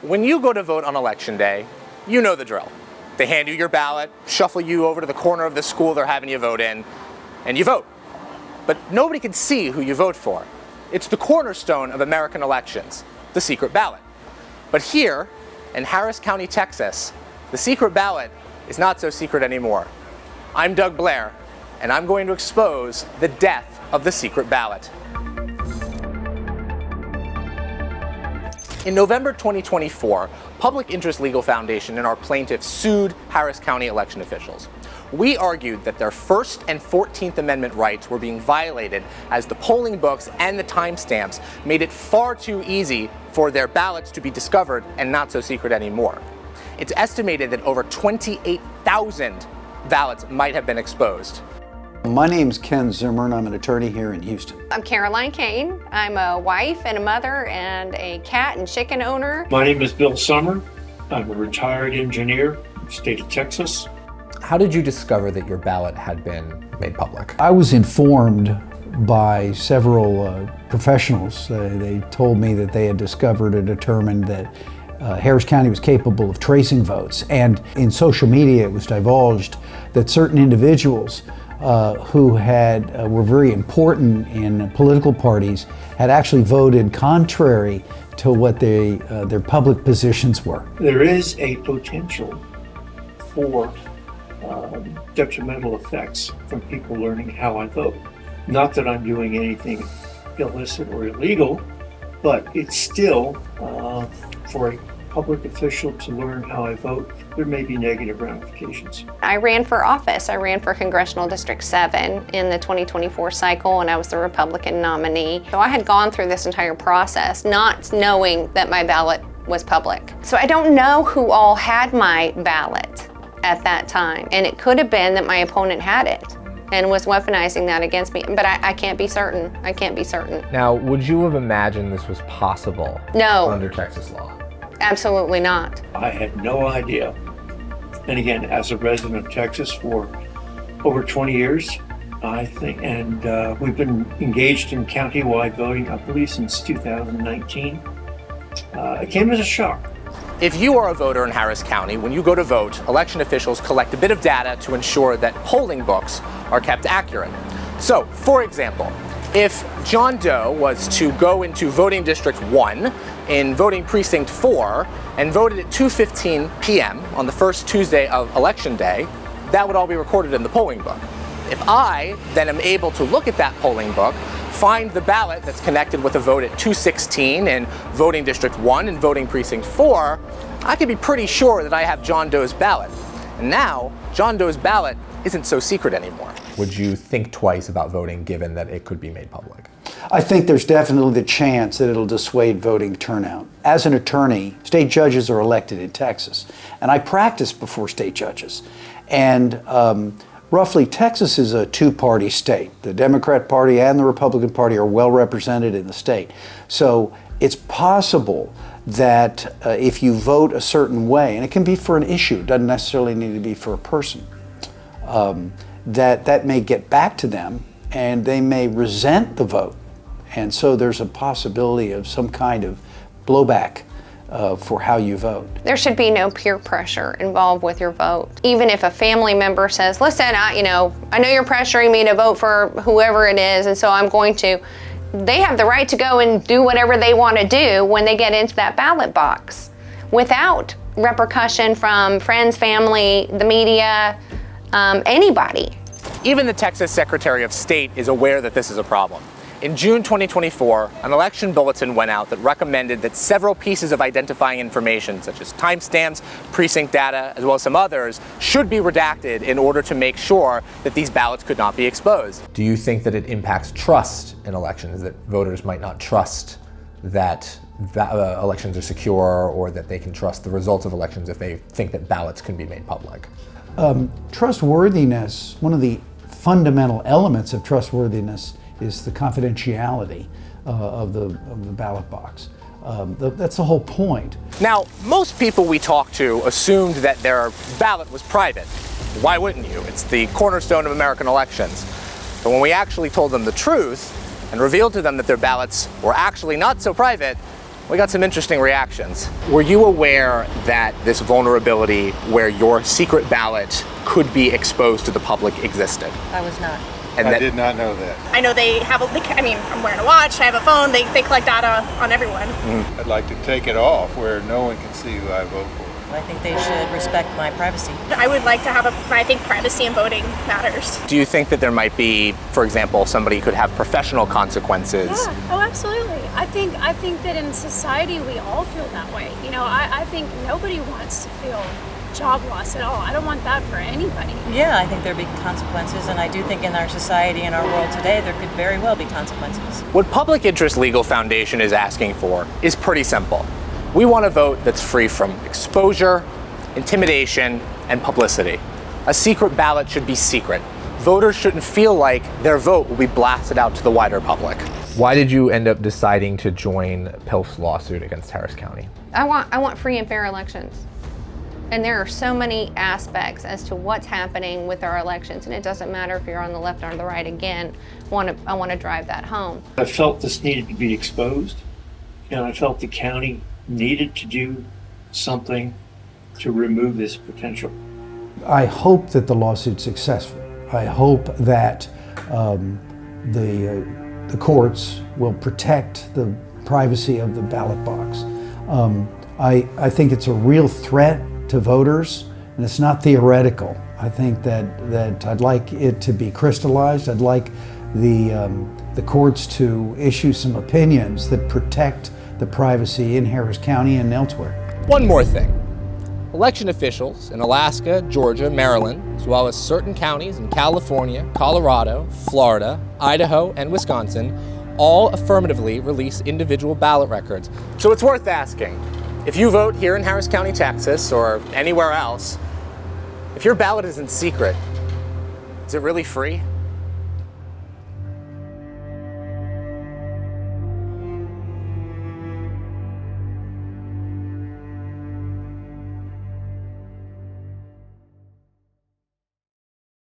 When you go to vote on election day, you know the drill. They hand you your ballot, shuffle you over to the corner of the school they're having you vote in, and you vote. But nobody can see who you vote for. It's the cornerstone of American elections, the secret ballot. But here, in Harris County, Texas, the secret ballot is not so secret anymore. I'm Doug Blair, and I'm going to expose the death of the secret ballot. In November 2024, Public Interest Legal Foundation and our plaintiffs sued Harris County election officials. We argued that their First and 14th Amendment rights were being violated as the polling books and the timestamps made it far too easy for their ballots to be discovered and not so secret anymore. It's estimated that over 28,000 ballots might have been exposed. My name's Ken Zimmer, and I'm an attorney here in Houston. I'm Caroline Kane. I'm a wife and a mother and a cat and chicken owner. My name is Bill Summer. I'm a retired engineer in the state of Texas. How did you discover that your ballot had been made public? I was informed by several professionals. They told me that they had discovered and determined that Harris County was capable of tracing votes. And in social media, it was divulged that certain individuals who were very important in political parties had actually voted contrary to what their public positions were. There is a potential for detrimental effects from people learning how I vote. Not that I'm doing anything illicit or illegal, but it's still for a public official to learn how I vote, there may be negative ramifications. I ran for office. I ran for Congressional District 7 in the 2024 cycle, and I was the Republican nominee. So I had gone through this entire process not knowing that my ballot was public. So I don't know who all had my ballot at that time, and it could have been that my opponent had it and was weaponizing that against me, but I can't be certain. I can't be certain. Now, would you have imagined this was possible under Texas law? Absolutely not. I had no idea. And again, as a resident of Texas for over 20 years, I think, and we've been engaged in countywide voting, I believe, since 2019. It came as a shock. If you are a voter in Harris County, when you go to vote, election officials collect a bit of data to ensure that polling books are kept accurate. So, for example, if John Doe was to go into voting district 1 in voting precinct 4 and voted at 2:15 p.m. on the first Tuesday of election day, that would all be recorded in the polling book. If I then am able to look at that polling book, find the ballot that's connected with a vote at 2:16 in voting district 1 and voting precinct 4, I can be pretty sure that I have John Doe's ballot. And now, John Doe's ballot isn't so secret anymore. Would you think twice about voting given that it could be made public? I think there's definitely the chance that it'll dissuade voting turnout. As an attorney, state judges are elected in Texas, and I practice before state judges. And roughly, Texas is a two-party state. The Democrat Party and the Republican Party are well represented in the state. So it's possible that if you vote a certain way, and it can be for an issue, it doesn't necessarily need to be for a person, that may get back to them and they may resent the vote. And so there's a possibility of some kind of blowback for how you vote. There should be no peer pressure involved with your vote. Even if a family member says, listen, I know you're pressuring me to vote for whoever it is, and so I'm going to, they have the right to go and do whatever they want to do when they get into that ballot box without repercussion from friends, family, the media, anybody. Even the Texas Secretary of State is aware that this is a problem. In June 2024, an election bulletin went out that recommended that several pieces of identifying information, such as timestamps, precinct data, as well as some others, should be redacted in order to make sure that these ballots could not be exposed. Do you think that it impacts trust in elections, that voters might not trust that elections are secure or that they can trust the results of elections if they think that ballots can be made public? Trustworthiness, one of the fundamental elements of trustworthiness is the confidentiality of the ballot box. That's the whole point. Now, most people we talked to assumed that their ballot was private. Why wouldn't you? It's the cornerstone of American elections. But when we actually told them the truth and revealed to them that their ballots were actually not so private, We got some interesting reactions. Were you aware that this vulnerability where your secret ballot could be exposed to the public existed? I was not. And I did not know that. I know they have I'm wearing a watch, I have a phone, they collect data on everyone. I'd like to take it off where no one can see who I vote for. I think they should respect my privacy. I would like to have I think privacy in voting matters. Do you think that there might be, for example, somebody could have professional consequences? Yeah, oh, absolutely. I think that in society we all feel that way. You know, I think nobody wants to feel job loss at all. I don't want that for anybody. Yeah, I think there'd be consequences, and I do think in our society, in our world today, there could very well be consequences. What Public Interest Legal Foundation is asking for is pretty simple. We want a vote that's free from exposure, intimidation, and publicity. A secret ballot should be secret. Voters shouldn't feel like their vote will be blasted out to the wider public. Why did you end up deciding to join PILF's lawsuit against Harris County? I want free and fair elections. And there are so many aspects as to what's happening with our elections, and it doesn't matter if you're on the left or the right. Again, I want to drive that home. I felt this needed to be exposed, and I felt the county needed to do something to remove this potential. I hope that the lawsuit's successful. I hope that the courts will protect the privacy of the ballot box. I think it's a real threat to voters, and it's not theoretical. I think that I'd like it to be crystallized. I'd like the courts to issue some opinions that protect the privacy in Harris County and elsewhere. One more thing. Election officials in Alaska, Georgia, Maryland, as well as certain counties in California, Colorado, Florida, Idaho, and Wisconsin all affirmatively release individual ballot records. So it's worth asking, if you vote here in Harris County, Texas, or anywhere else, if your ballot isn't secret, is it really free?